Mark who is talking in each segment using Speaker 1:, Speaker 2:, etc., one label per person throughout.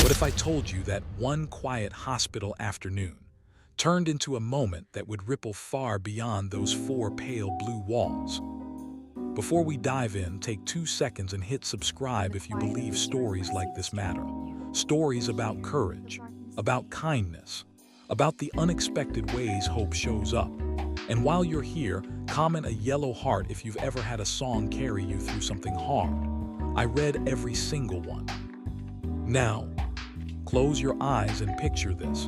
Speaker 1: What if I told you that one quiet hospital afternoon turned into a moment that would ripple far beyond those four pale blue walls? Before we dive in, take 2 seconds and hit subscribe if you believe stories like this matter. Stories about courage, about kindness, about the unexpected ways hope shows up. And while you're here, comment a yellow heart if you've ever had a song carry you through something hard. I read every single one. Now, close your eyes and picture this.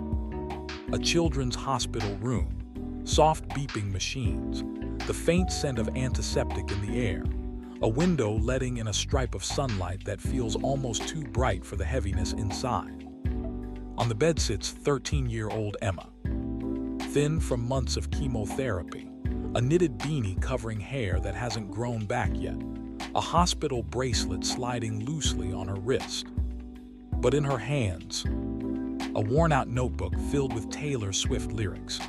Speaker 1: A children's hospital room, soft beeping machines, the faint scent of antiseptic in the air, a window letting in a stripe of sunlight that feels almost too bright for the heaviness inside. On the bed sits 13-year-old Emma, thin from months of chemotherapy, a knitted beanie covering hair that hasn't grown back yet, a hospital bracelet sliding loosely on her wrist. But in her hands, a worn-out notebook filled with Taylor Swift lyrics.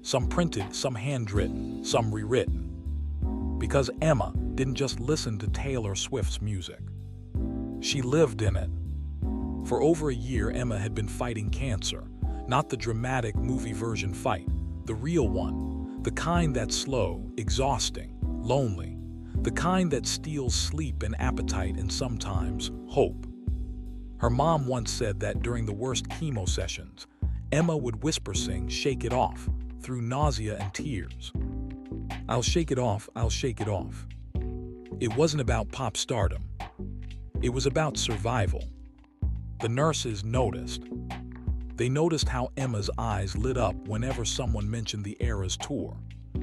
Speaker 1: Some printed, some handwritten, some rewritten. Because Emma didn't just listen to Taylor Swift's music. She lived in it. For over a year, Emma had been fighting cancer, not the dramatic movie version fight, the real one, the kind that's slow, exhausting, lonely, the kind that steals sleep and appetite and sometimes hope. Her mom once said that during the worst chemo sessions, Emma would whisper sing "Shake It Off" through nausea and tears. I'll shake it off, I'll shake it off. It wasn't about pop stardom. It was about survival. The nurses noticed. They noticed how Emma's eyes lit up whenever someone mentioned the Eras tour.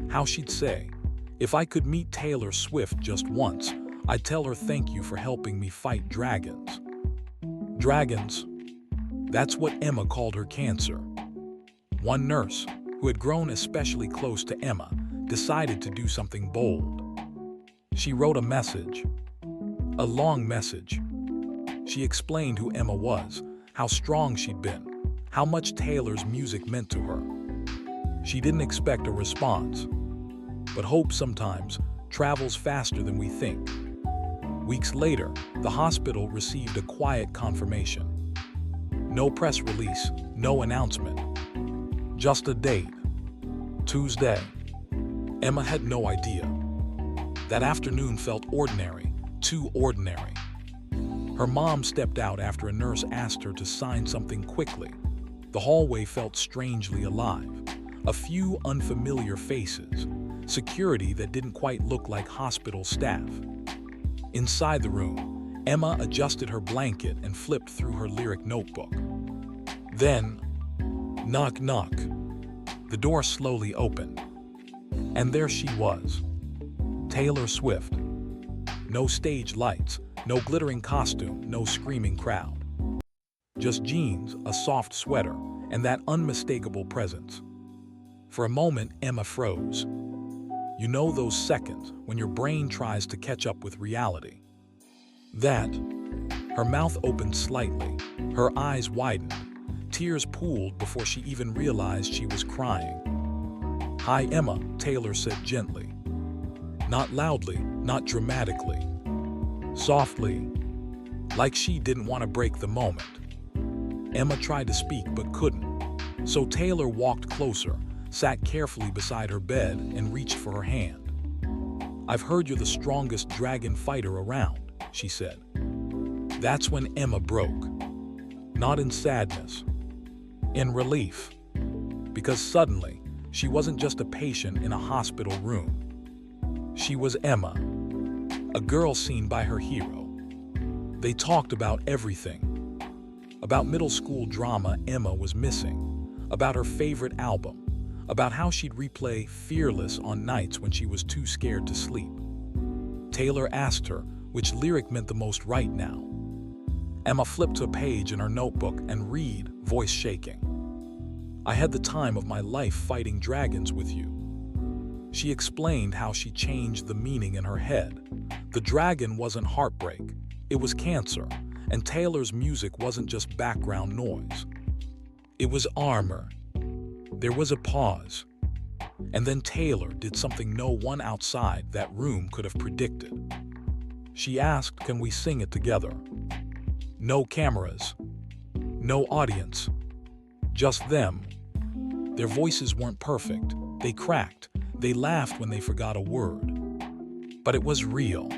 Speaker 1: How she'd say, "If I could meet Taylor Swift just once, I'd tell her thank you for helping me fight dragons." Dragons. That's what Emma called her cancer. One nurse, who had grown especially close to Emma, decided to do something bold. She wrote a message. A long message. She explained who Emma was, how strong she'd been, how much Taylor's music meant to her. She didn't expect a response. But hope sometimes travels faster than we think. Weeks later, the hospital received a quiet confirmation. No press release, no announcement. Just a date. Tuesday. Emma had no idea. That afternoon felt ordinary, too ordinary. Her mom stepped out after a nurse asked her to sign something quickly. The hallway felt strangely alive. A few unfamiliar faces, security that didn't quite look like hospital staff. Inside the room, Emma adjusted her blanket and flipped through her lyric notebook. Then, knock, knock. The door slowly opened. And there she was, Taylor Swift. No stage lights, no glittering costume, no screaming crowd. Just jeans, a soft sweater, and that unmistakable presence. For a moment, Emma froze. You know those seconds when your brain tries to catch up with reality. Her mouth opened slightly, her eyes widened, tears pooled before she even realized she was crying. "Hi, Emma," Taylor said gently. Not loudly, not dramatically. Softly, like she didn't want to break the moment. Emma tried to speak but couldn't. So Taylor walked closer, sat carefully beside her bed, and reached for her hand. "I've heard you're the strongest dragon fighter around," she said. That's when Emma broke. Not in sadness, in relief. Because suddenly, she wasn't just a patient in a hospital room. She was Emma, a girl seen by her hero. They talked about everything. About middle school drama Emma was missing, about her favorite album, about how she'd replay Fearless on nights when she was too scared to sleep. Taylor asked her which lyric meant the most right now. Emma flipped to a page in her notebook and read, voice shaking. "I had the time of my life fighting dragons with you." She explained how she changed the meaning in her head. The dragon wasn't heartbreak, it was cancer, and Taylor's music wasn't just background noise. It was armor. There was a pause. And then Taylor did something no one outside that room could have predicted. She asked, "Can we sing it together?" No cameras, No audience, just them. Their voices weren't perfect. They cracked. They laughed when they forgot a word. But it was real.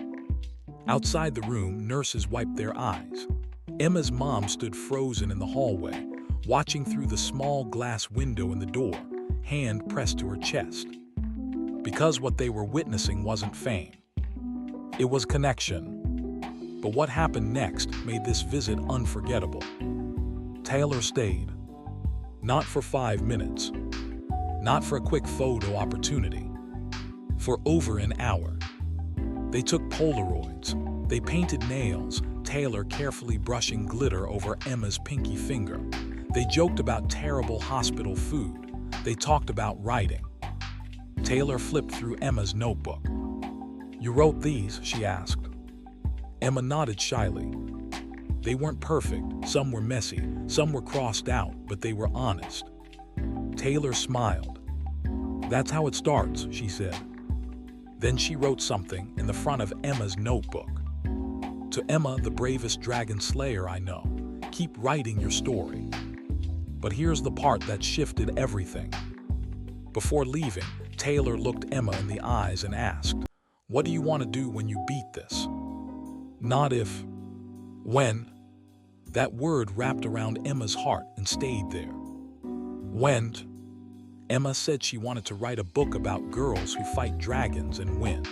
Speaker 1: Outside the room, nurses wiped their eyes. Emma's mom stood frozen in the hallway, watching through the small glass window in the door, hand pressed to her chest. Because what they were witnessing wasn't fame. It was connection. But what happened next made this visit unforgettable. Taylor stayed. Not for 5 minutes. Not for a quick photo opportunity. For over an hour. They took Polaroids. They painted nails, Taylor carefully brushing glitter over Emma's pinky finger. They joked about terrible hospital food. They talked about writing. Taylor flipped through Emma's notebook. "You wrote these?" she asked. Emma nodded shyly. They weren't perfect, some were messy, some were crossed out, but they were honest. Taylor smiled. "That's how it starts," she said. Then she wrote something in the front of Emma's notebook. "To Emma, the bravest dragon slayer I know, keep writing your story." But here's the part that shifted everything. Before leaving, Taylor looked Emma in the eyes and asked, "What do you want to do when you beat this?" Not if, when. That word wrapped around Emma's heart and stayed there. When. Emma said she wanted to write a book about girls who fight dragons and win.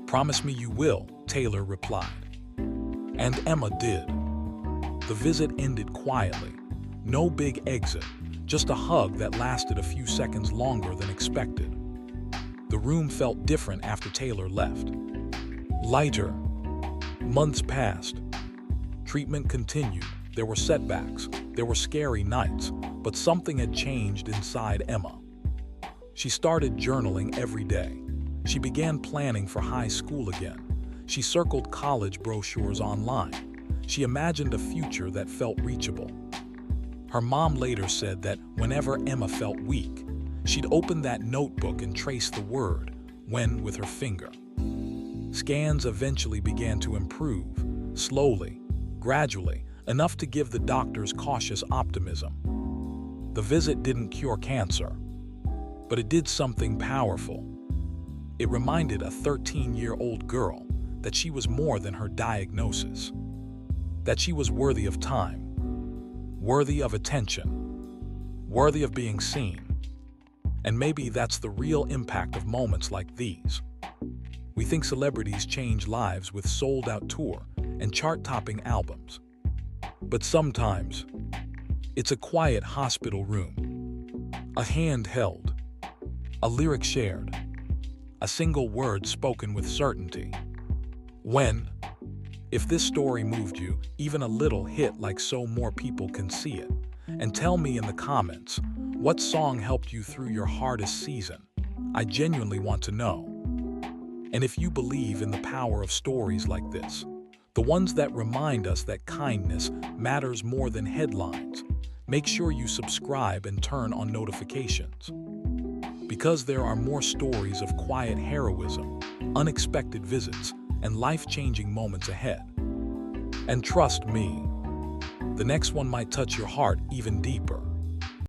Speaker 1: "Promise me you will," Taylor replied. And Emma did. The visit ended quietly. No big exit, just a hug that lasted a few seconds longer than expected. The room felt different after Taylor left. Lighter. Months passed. Treatment continued. There were setbacks. There were scary nights. But something had changed inside Emma. She started journaling every day. She began planning for high school again. She circled college brochures online. She imagined a future that felt reachable. Her mom later said that whenever Emma felt weak, she'd open that notebook and trace the word, "when," with her finger. Scans eventually began to improve, slowly, gradually, enough to give the doctors cautious optimism. The visit didn't cure cancer, but it did something powerful. It reminded a 13-year-old girl that she was more than her diagnosis, that she was worthy of time, worthy of attention, worthy of being seen. And maybe that's the real impact of moments like these. We think celebrities change lives with sold-out tour and chart-topping albums. But sometimes, it's a quiet hospital room, a hand held, a lyric shared, a single word spoken with certainty. When, if this story moved you, even a little, hit like so more people can see it. And tell me in the comments, what song helped you through your hardest season? I genuinely want to know. And if you believe in the power of stories like this, the ones that remind us that kindness matters more than headlines, make sure you subscribe and turn on notifications. Because there are more stories of quiet heroism, unexpected visits, and life-changing moments ahead. And trust me, the next one might touch your heart even deeper.